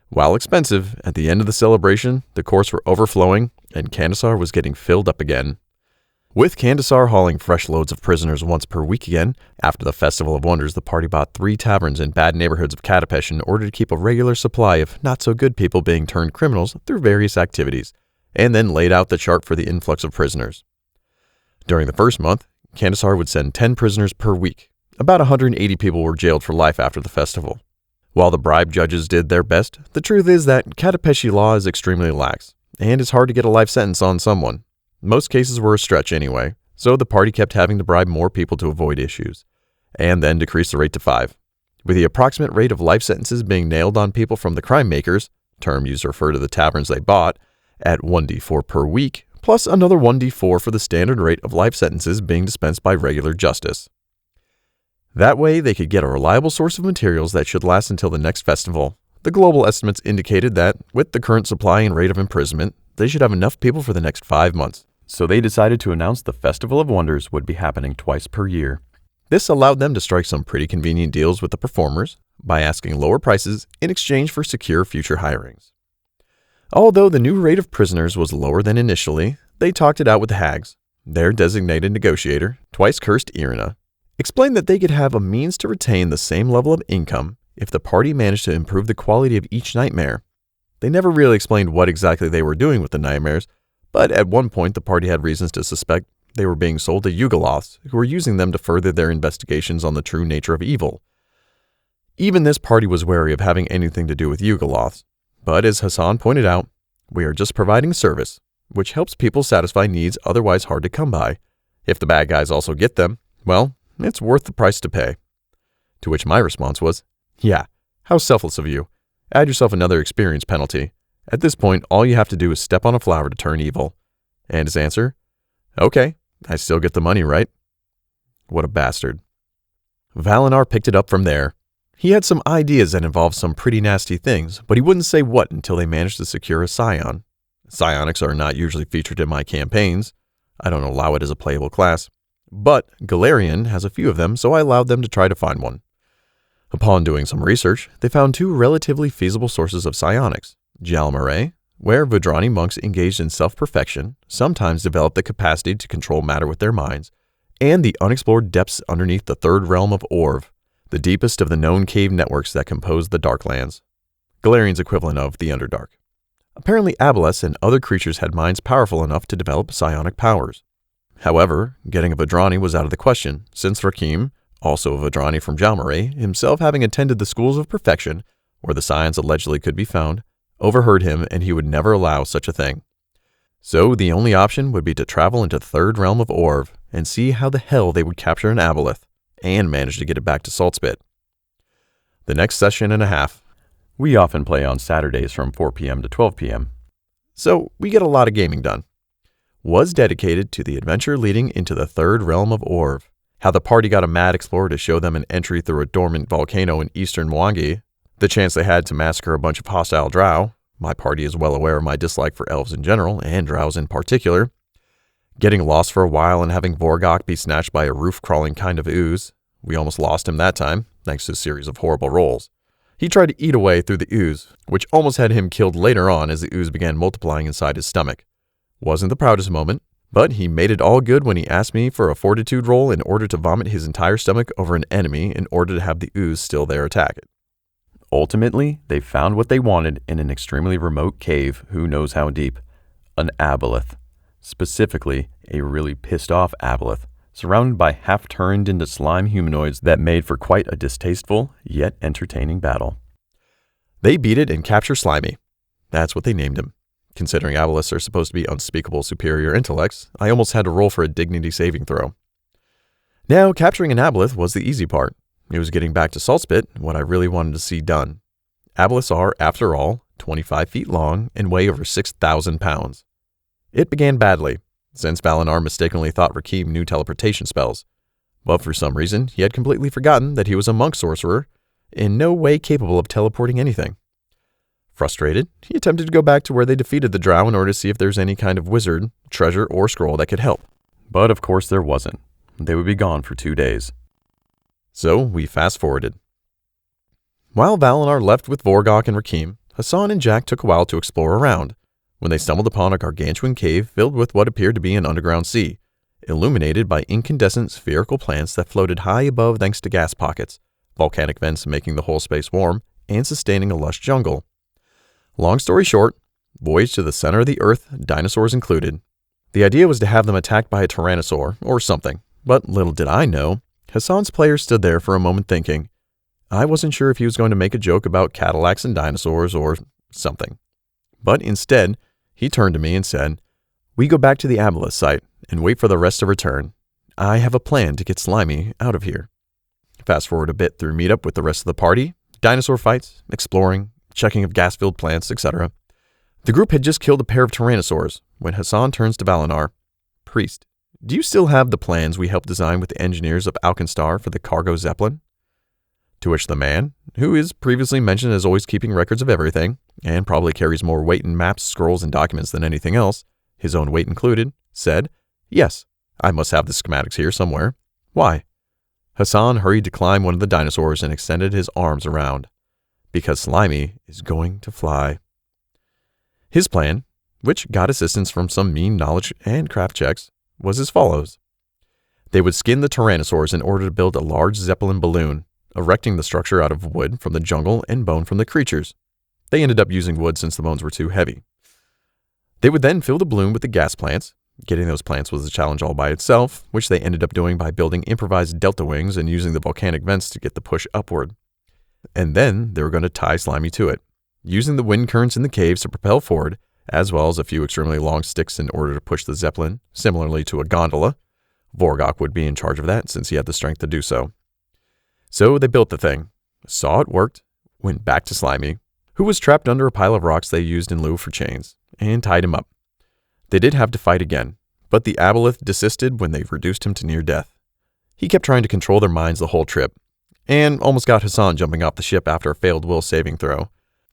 While expensive, at the end of the celebration, the courts were overflowing and Kandasar was getting filled up again. With Kandasar hauling fresh loads of prisoners once per week again, after the Festival of Wonders, the party bought 3 taverns in bad neighborhoods of Katapesh in order to keep a regular supply of not-so-good people being turned criminals through various activities, and then laid out the chart for the influx of prisoners. During the first month, Kandasar would send 10 prisoners per week. About 180 people were jailed for life after the festival. While the bribe judges did their best, the truth is that Katapeshi law is extremely lax, and it's hard to get a life sentence on someone. Most cases were a stretch anyway, so the party kept having to bribe more people to avoid issues, and then decrease the rate to 5. With the approximate rate of life sentences being nailed on people from the crime makers, term used to refer to the taverns they bought, at 1d4 per week, plus another 1d4 for the standard rate of life sentences being dispensed by regular justice. That way, they could get a reliable source of materials that should last until the next festival. The global estimates indicated that, with the current supply and rate of imprisonment, they should have enough people for the next 5 months. So they decided to announce the Festival of Wonders would be happening twice per year. This allowed them to strike some pretty convenient deals with the performers by asking lower prices in exchange for secure future hirings. Although the new rate of prisoners was lower than initially, they talked it out with the hags. Their designated negotiator, twice cursed Irina, explained that they could have a means to retain the same level of income if the party managed to improve the quality of each nightmare. They never really explained what exactly they were doing with the nightmares, but at one point the party had reasons to suspect they were being sold to Yugoloths, who were using them to further their investigations on the true nature of evil. Even this party was wary of having anything to do with Yugoloths, but as Hassan pointed out, we are just providing service, which helps people satisfy needs otherwise hard to come by. If the bad guys also get them, well, it's worth the price to pay. To which my response was, "Yeah, how selfless of you. Add yourself another experience penalty. At this point, all you have to do is step on a flower to turn evil." And his answer, "Okay, I still get the money, right?" What a bastard. Valinar picked it up from there. He had some ideas that involved some pretty nasty things, but he wouldn't say what until they managed to secure a scion. Psionics are not usually featured in my campaigns. I don't allow it as a playable class. But Galarian has a few of them, so I allowed them to try to find one. Upon doing some research, they found 2 relatively feasible sources of psionics. Jalmaray, where Vidrani monks engaged in self-perfection sometimes developed the capacity to control matter with their minds, and the unexplored depths underneath the 3rd realm of Orv, the deepest of the known cave networks that compose the Darklands, Galarian's equivalent of the Underdark. Apparently aboleths and other creatures had minds powerful enough to develop psionic powers. However, getting a Vadrani was out of the question, since Rakim, also a Vadrani from Jalmaray, himself having attended the schools of perfection, where the science allegedly could be found, overheard him and he would never allow such a thing. So the only option would be to travel into the third realm of Orv and see how the hell they would capture an aboleth and manage to get it back to Saltspit. The next session and a half, we often play on Saturdays from 4 p.m. to 12 p.m., so we get a lot of gaming done, was dedicated to the adventure leading into the third realm of Orv, how the party got a mad explorer to show them an entry through a dormant volcano in eastern Mwangi, the chance they had to massacre a bunch of hostile drow. My party is well aware of my dislike for elves in general, and drows in particular. Getting lost for a while and having Vorgok be snatched by a roof-crawling kind of ooze. We almost lost him that time, thanks to a series of horrible rolls. He tried to eat away through the ooze, which almost had him killed later on as the ooze began multiplying inside his stomach. Wasn't the proudest moment, but he made it all good when he asked me for a fortitude roll in order to vomit his entire stomach over an enemy in order to have the ooze still there attack it. Ultimately, they found what they wanted in an extremely remote cave, who knows how deep. An aboleth. Specifically, a really pissed off aboleth, surrounded by half-turned into slime humanoids that made for quite a distasteful, yet entertaining battle. They beat it and captured Slimy. That's what they named him. Considering aboleths are supposed to be unspeakable superior intellects, I almost had to roll for a dignity saving throw. Now, capturing an aboleth was the easy part. It was getting back to Saltspit, what I really wanted to see done. Aboleths are, after all, 25 feet long and weigh over 6,000 pounds. It began badly, since Valinar mistakenly thought Rakim knew teleportation spells. But for some reason, he had completely forgotten that he was a monk sorcerer, in no way capable of teleporting anything. Frustrated, he attempted to go back to where they defeated the drow in order to see if there's any kind of wizard, treasure, or scroll that could help. But of course there wasn't. They would be gone for 2 days. So we fast-forwarded. While Valinar left with Vorgok and Rakim, Hassan and Jack took a while to explore around, when they stumbled upon a gargantuan cave filled with what appeared to be an underground sea, illuminated by incandescent spherical plants that floated high above thanks to gas pockets, volcanic vents making the whole space warm, and sustaining a lush jungle. Long story short, voyage to the center of the earth, dinosaurs included. The idea was to have them attacked by a tyrannosaur or something, but little did I know, Hassan's player stood there for a moment thinking. I wasn't sure if he was going to make a joke about Cadillacs and dinosaurs or something. But instead, he turned to me and said, "We go back to the aboleth site and wait for the rest to return. I have a plan to get Slimy out of here." Fast forward a bit through meetup with the rest of the party, dinosaur fights, exploring, checking of gas-filled plants, etc. The group had just killed a pair of tyrannosaurs when Hassan turns to Valinar. "Priest, do you still have the plans we helped design with the engineers of Alkenstar for the cargo zeppelin?" To which the man, who is previously mentioned as always keeping records of everything, and probably carries more weight in maps, scrolls, and documents than anything else, his own weight included, said, "Yes, I must have the schematics here somewhere. Why?" Hassan hurried to climb one of the dinosaurs and extended his arms around. Because Slimy is going to fly. His plan, which got assistance from some mean knowledge and craft checks, was as follows. They would skin the tyrannosaurs in order to build a large zeppelin balloon, erecting the structure out of wood from the jungle and bone from the creatures. They ended up using wood since the bones were too heavy. They would then fill the balloon with the gas plants. Getting those plants was a challenge all by itself, which they ended up doing by building improvised delta wings and using the volcanic vents to get the push upward. And then they were going to tie Slimy to it, using the wind currents in the caves to propel forward, as well as a few extremely long sticks in order to push the zeppelin, similarly to a gondola. Vorgok would be in charge of that since he had the strength to do so. So they built the thing, saw it worked, went back to Slimy, who was trapped under a pile of rocks they used in lieu for chains, and tied him up. They did have to fight again, but the aboleth desisted when they reduced him to near death. He kept trying to control their minds the whole trip, and almost got Hassan jumping off the ship after a failed will saving throw.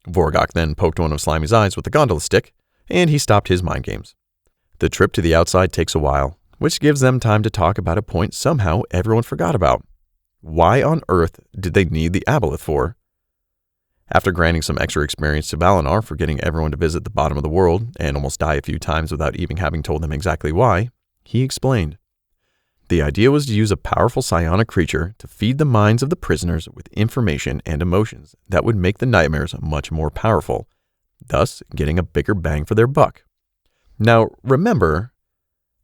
Vorgok then poked one of Slimy's eyes with a gondola stick, and he stopped his mind games. The trip to the outside takes a while, which gives them time to talk about a point somehow everyone forgot about. Why on earth did they need the aboleth for? After granting some extra experience to Valinar for getting everyone to visit the bottom of the world and almost die a few times without even having told them exactly why, he explained. The idea was to use a powerful psionic creature to feed the minds of the prisoners with information and emotions that would make the nightmares much more powerful. thus getting a bigger bang for their buck. Now, remember,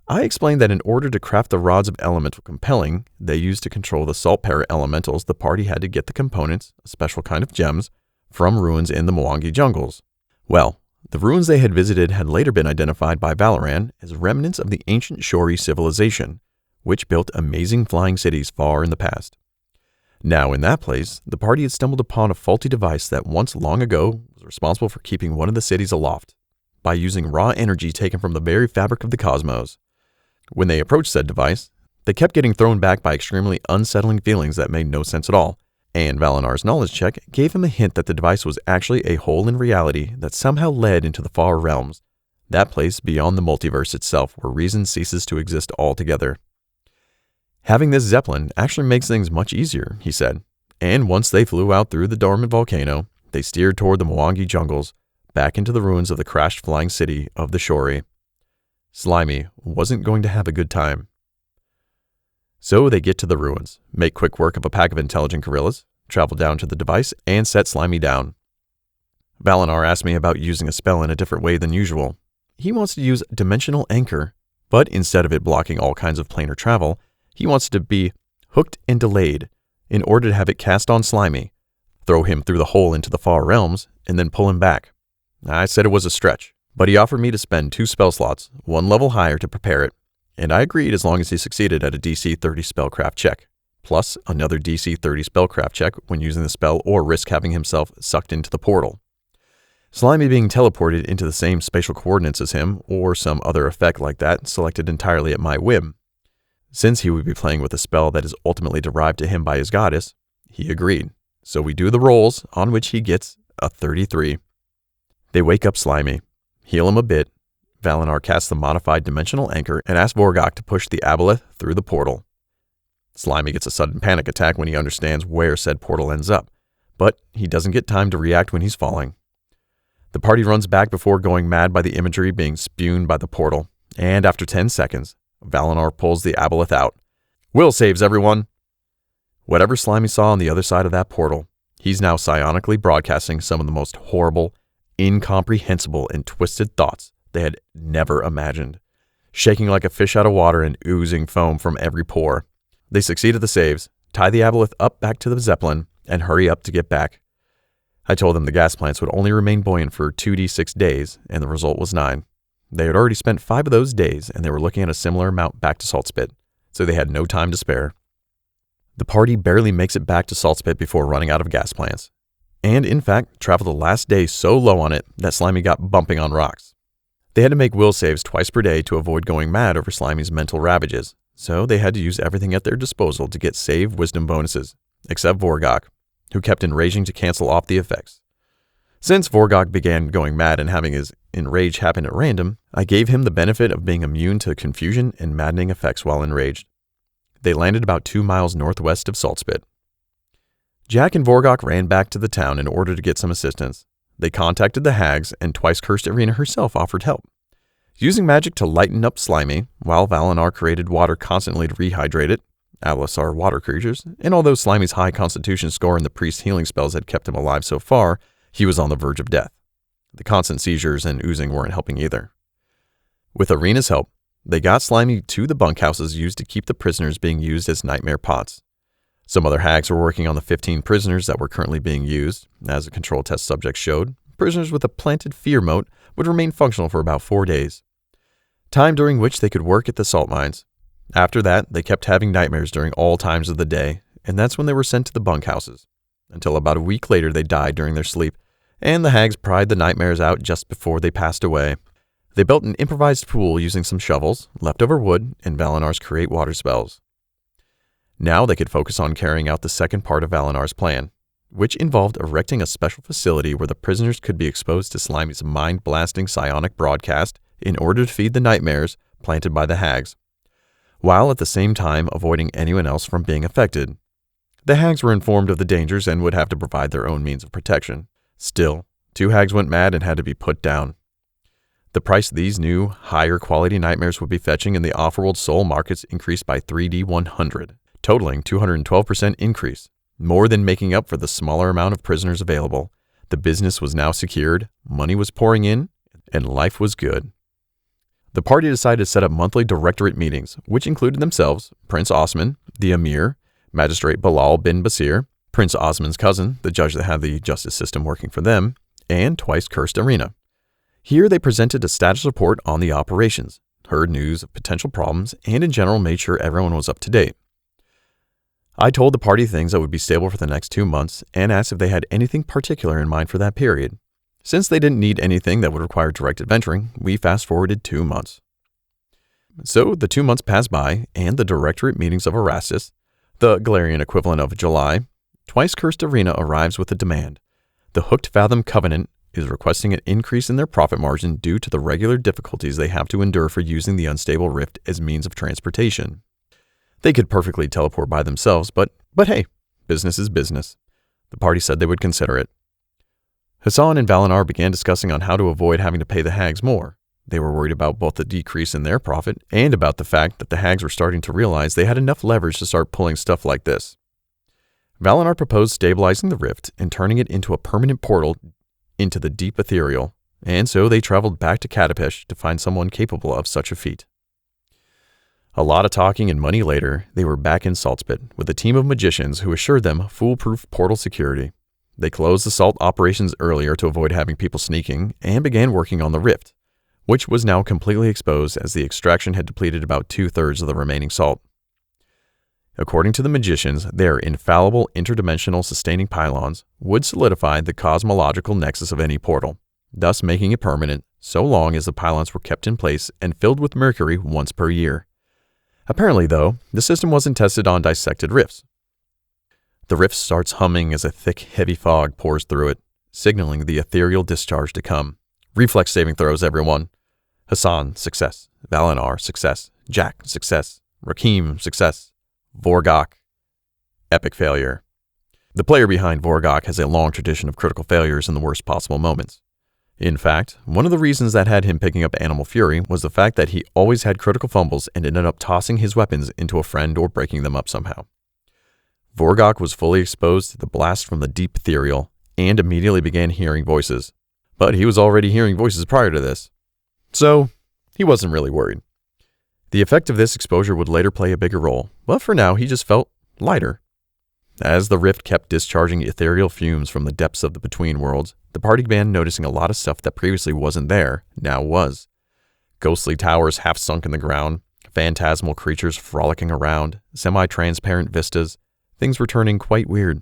I explained that in order to craft the rods of elemental compelling they used to control the salt para-elementals, the party had to get the components, a special kind of gems, from ruins in the Mwangi jungles. Well, the ruins they had visited had later been identified by Valoran as remnants of the ancient Shori civilization, which built amazing flying cities far in the past. Now, in that place, the party had stumbled upon a faulty device that once long ago was responsible for keeping one of the cities aloft, by using raw energy taken from the very fabric of the cosmos. When they approached said device, they kept getting thrown back by extremely unsettling feelings that made no sense at all, and Valinar's knowledge check gave him a hint that the device was actually a hole in reality that somehow led into the far realms, that place beyond the multiverse itself where reason ceases to exist altogether. Having this zeppelin actually makes things much easier, he said, and once they flew out through the dormant volcano, they steered toward the Mwangi jungles, back into the ruins of the crashed flying city of the Shori. Slimy wasn't going to have a good time. So they get to the ruins, make quick work of a pack of intelligent gorillas, travel down to the device, and set Slimy down. Valinar asked me about using a spell in a different way than usual. He wants to use Dimensional Anchor, but instead of it blocking all kinds of planar travel, he wants it to be hooked and delayed in order to have it cast on Slimy, throw him through the hole into the far realms, and then pull him back. I said it was a stretch, but he offered me to spend 2 spell slots, 1 level higher to prepare it, and I agreed as long as he succeeded at a DC 30 spellcraft check, plus another DC 30 spellcraft check when using the spell or risk having himself sucked into the portal. Slimy being teleported into the same spatial coordinates as him, or some other effect like that selected entirely at my whim. Since he would be playing with a spell that is ultimately derived to him by his goddess, he agreed. So we do the rolls, on which he gets a 33. They wake up Slimy, heal him a bit. Valinar casts the modified Dimensional Anchor and asks Vorgok to push the aboleth through the portal. Slimy gets a sudden panic attack when he understands where said portal ends up, but he doesn't get time to react when he's falling. The party runs back before going mad by the imagery being spewed by the portal, and after 10 seconds, Valinar pulls the aboleth out. Will saves, everyone! Whatever Slimy saw on the other side of that portal, he's now psionically broadcasting some of the most horrible, incomprehensible, and twisted thoughts they had never imagined, shaking like a fish out of water and oozing foam from every pore. They succeed at the saves, tie the aboleth up back to the zeppelin, and hurry up to get back. I told them the gas plants would only remain buoyant for 2d6 days, and the result was 9. They had already spent 5 of those days, and they were looking at a similar amount back to Saltspit, so they had no time to spare. The party barely makes it back to Saltspit before running out of gas plants, and in fact traveled the last day so low on it that Slimy got bumping on rocks. They had to make will saves twice per day to avoid going mad over Slimy's mental ravages, so they had to use everything at their disposal to get save wisdom bonuses, except Vorgok, who kept enraging to cancel off the effects. Since Vorgok began going mad and having his enrage happen at random, I gave him the benefit of being immune to confusion and maddening effects while enraged. They landed about 2 miles northwest of Saltspit. Jack and Vorgok ran back to the town in order to get some assistance. They contacted the hags, and twice cursed Irina herself offered help. Using magic to lighten up Slimy, while Valinar created water constantly to rehydrate it, aboleths are water creatures, and although Slimy's high constitution score and the priest's healing spells had kept him alive so far, he was on the verge of death. The constant seizures and oozing weren't helping either. With Irina's help, they got Slimy to the bunkhouses used to keep the prisoners being used as nightmare pots. Some other hags were working on the 15 prisoners that were currently being used. As a control test subject showed, prisoners with a planted fear mote would remain functional for about 4 days, time during which they could work at the salt mines. After that, they kept having nightmares during all times of the day, and that's when they were sent to the bunkhouses. Until about a week later they died during their sleep, and the hags pried the nightmares out just before they passed away. They built an improvised pool using some shovels, leftover wood, and Valinar's create water spells. Now they could focus on carrying out the second part of Valinar's plan, which involved erecting a special facility where the prisoners could be exposed to Slimy's mind-blasting psionic broadcast in order to feed the nightmares planted by the hags, while at the same time avoiding anyone else from being affected. The hags were informed of the dangers and would have to provide their own means of protection. Still, 2 hags went mad and had to be put down. The price these new, higher quality nightmares would be fetching in the off-world soul markets increased by 3D100, totaling 212% increase, more than making up for the smaller amount of prisoners available. The business was now secured, money was pouring in, and life was good. The party decided to set up monthly directorate meetings, which included themselves, Prince Osman, the Emir, Magistrate Bilal bin Basir, Prince Osman's cousin, the judge that had the justice system working for them, and twice cursed Arena. Here they presented a status report on the operations, heard news of potential problems, and in general made sure everyone was up to date. I told the party things that would be stable for the next 2 months and asked if they had anything particular in mind for that period. Since they didn't need anything that would require direct adventuring, we fast-forwarded 2 months. So the 2 months passed by, and the directorate meetings of Erastus, the Galarian equivalent of July, twice cursed Arena arrives with a demand. The Hooked Fathom Covenant is requesting an increase in their profit margin due to the regular difficulties they have to endure for using the unstable rift as means of transportation. They could perfectly teleport by themselves, but hey, business is business. The party said they would consider it. Hassan and Valinar began discussing on how to avoid having to pay the hags more. They were worried about both the decrease in their profit and about the fact that the hags were starting to realize they had enough leverage to start pulling stuff like this. Valinar proposed stabilizing the rift and turning it into a permanent portal into the deep ethereal, and so they traveled back to Katapesh to find someone capable of such a feat. A lot of talking and money later, they were back in Saltspit with a team of magicians who assured them foolproof portal security. They closed the Salt operations earlier to avoid having people sneaking and began working on the rift, which was now completely exposed as the extraction had depleted about 2/3 of the remaining salt. According to the magicians, their infallible interdimensional sustaining pylons would solidify the cosmological nexus of any portal, thus making it permanent so long as the pylons were kept in place and filled with mercury once per year. Apparently, though, the system wasn't tested on dissected rifts. The rift starts humming as a thick, heavy fog pours through it, signaling the ethereal discharge to come. Reflex saving throws, everyone. Hassan, success. Valinar, success. Jack, success. Rakim, success. Vorgok, epic failure. The player behind Vorgok has a long tradition of critical failures in the worst possible moments. In fact, one of the reasons that had him picking up Animal Fury was the fact that he always had critical fumbles and ended up tossing his weapons into a friend or breaking them up somehow. Vorgok was fully exposed to the blast from the deep ethereal and immediately began hearing voices. But he was already hearing voices prior to this, so he wasn't really worried. The effect of this exposure would later play a bigger role, but for now he just felt lighter. As the rift kept discharging ethereal fumes from the depths of the Between Worlds, the party began noticing a lot of stuff that previously wasn't there, now was. Ghostly towers half sunk in the ground, phantasmal creatures frolicking around, semi-transparent vistas. Things were turning quite weird.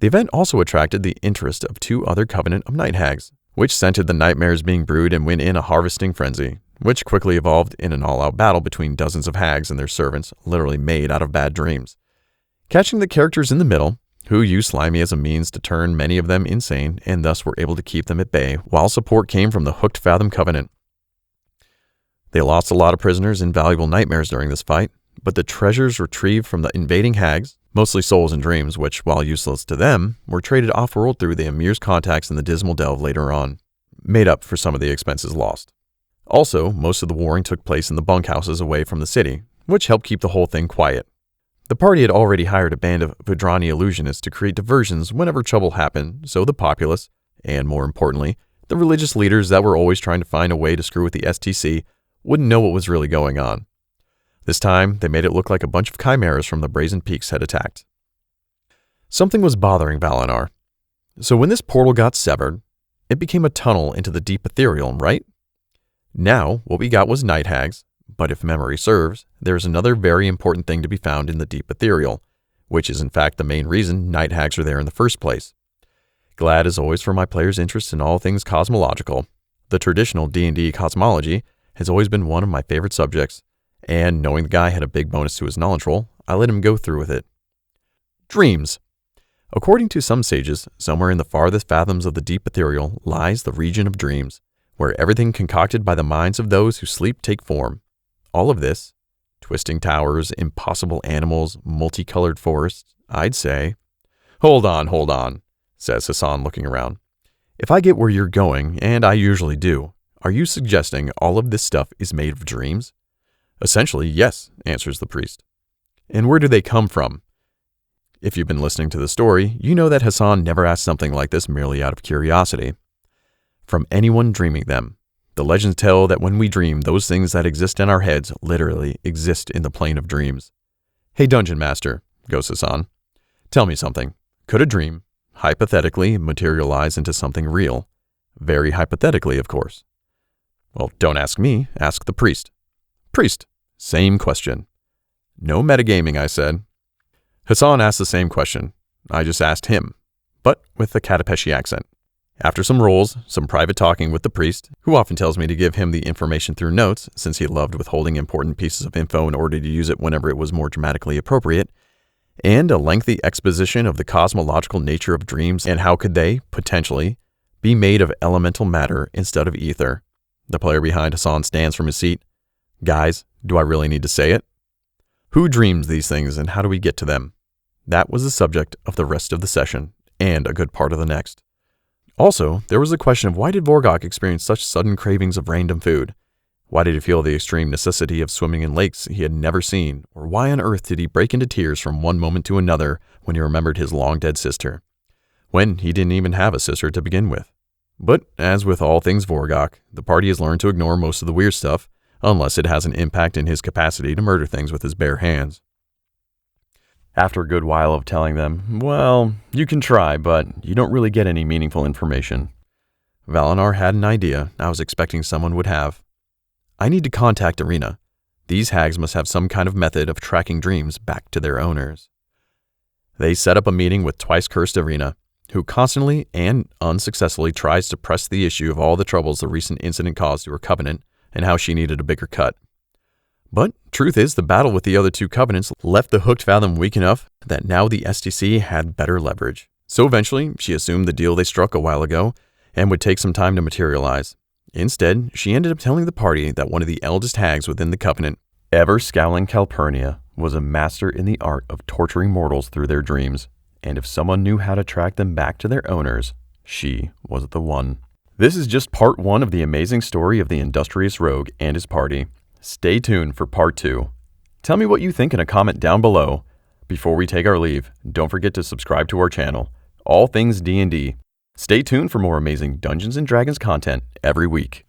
The event also attracted the interest of 2 other Covenant of Night Hags, which scented the nightmares being brewed and went in a harvesting frenzy, which quickly evolved in an all-out battle between dozens of hags and their servants, literally made out of bad dreams. Catching the characters in the middle, who used Slimy as a means to turn many of them insane and thus were able to keep them at bay, while support came from the Hooked Fathom Covenant. They lost a lot of prisoners and valuable nightmares during this fight, but the treasures retrieved from the invading hags, mostly souls and dreams, which, while useless to them, were traded off-world through the Emir's contacts in the Dismal Delve later on, made up for some of the expenses lost. Also, most of the warring took place in the bunkhouses away from the city, which helped keep the whole thing quiet. The party had already hired a band of Vidrani illusionists to create diversions whenever trouble happened, so the populace, and more importantly, the religious leaders that were always trying to find a way to screw with the STC, wouldn't know what was really going on. This time, they made it look like a bunch of chimeras from the Brazen Peaks had attacked. Something was bothering Valinar. So when this portal got severed, it became a tunnel into the deep ethereal, right? Now, what we got was night hags, but if memory serves, there's another very important thing to be found in the deep ethereal, which is in fact the main reason night hags are there in the first place. Glad as always for my players' interest in all things cosmological. The traditional D&D cosmology has always been one of my favorite subjects, and knowing the guy had a big bonus to his knowledge roll, I let him go through with it. Dreams. According to some sages, somewhere in the farthest fathoms of the deep ethereal lies the region of dreams, where everything concocted by the minds of those who sleep take form. All of this, twisting towers, impossible animals, multicolored forests, I'd say, Hold on, says Hassan looking around. If I get where you're going, and I usually do, are you suggesting all of this stuff is made of dreams? Essentially, yes, answers the priest. And where do they come from? If you've been listening to the story, you know that Hassan never asked something like this merely out of curiosity. From anyone dreaming them, the legends tell that when we dream, those things that exist in our heads literally exist in the plane of dreams. "Hey, Dungeon Master," goes Hassan, "tell me something. Could a dream, hypothetically, materialize into something real? Very hypothetically, of course." "Well, don't ask me, ask the priest." "Priest, same question." "No metagaming," I said. Hassan asked the same question. I just asked him, but with a Katapeshi accent. After some rolls, some private talking with the priest, who often tells me to give him the information through notes, since he loved withholding important pieces of info in order to use it whenever it was more dramatically appropriate, and a lengthy exposition of the cosmological nature of dreams and how could they, potentially, be made of elemental matter instead of ether. The player behind Hassan stands from his seat. "Guys, do I really need to say it? Who dreams these things and how do we get to them?" That was the subject of the rest of the session, and a good part of the next. Also, there was the question of why did Vorgok experience such sudden cravings of random food? Why did he feel the extreme necessity of swimming in lakes he had never seen? Or why on earth did he break into tears from one moment to another when he remembered his long-dead sister? When he didn't even have a sister to begin with. But, as with all things Vorgok, the party has learned to ignore most of the weird stuff, unless it has an impact in his capacity to murder things with his bare hands. After a good while of telling them, "Well, you can try, but you don't really get any meaningful information," Valinar had an idea I was expecting someone would have. "I need to contact Arena. These hags must have some kind of method of tracking dreams back to their owners." They set up a meeting with twice-cursed Arena, who constantly and unsuccessfully tries to press the issue of all the troubles the recent incident caused to her covenant and how she needed a bigger cut. But truth is, the battle with the other two covenants left the Hooked Fathom weak enough that now the STC had better leverage. So eventually, she assumed the deal they struck a while ago and would take some time to materialize. Instead, she ended up telling the party that one of the eldest hags within the covenant, ever-scowling Calpurnia, was a master in the art of torturing mortals through their dreams, and if someone knew how to track them back to their owners, she was the one. This is just part 1 of the amazing story of the Industrious Rogue and his party. Stay tuned for part 2. Tell me what you think in a comment down below. Before we take our leave, don't forget to subscribe to our channel, All Things D&D. Stay tuned for more amazing Dungeons & Dragons content every week.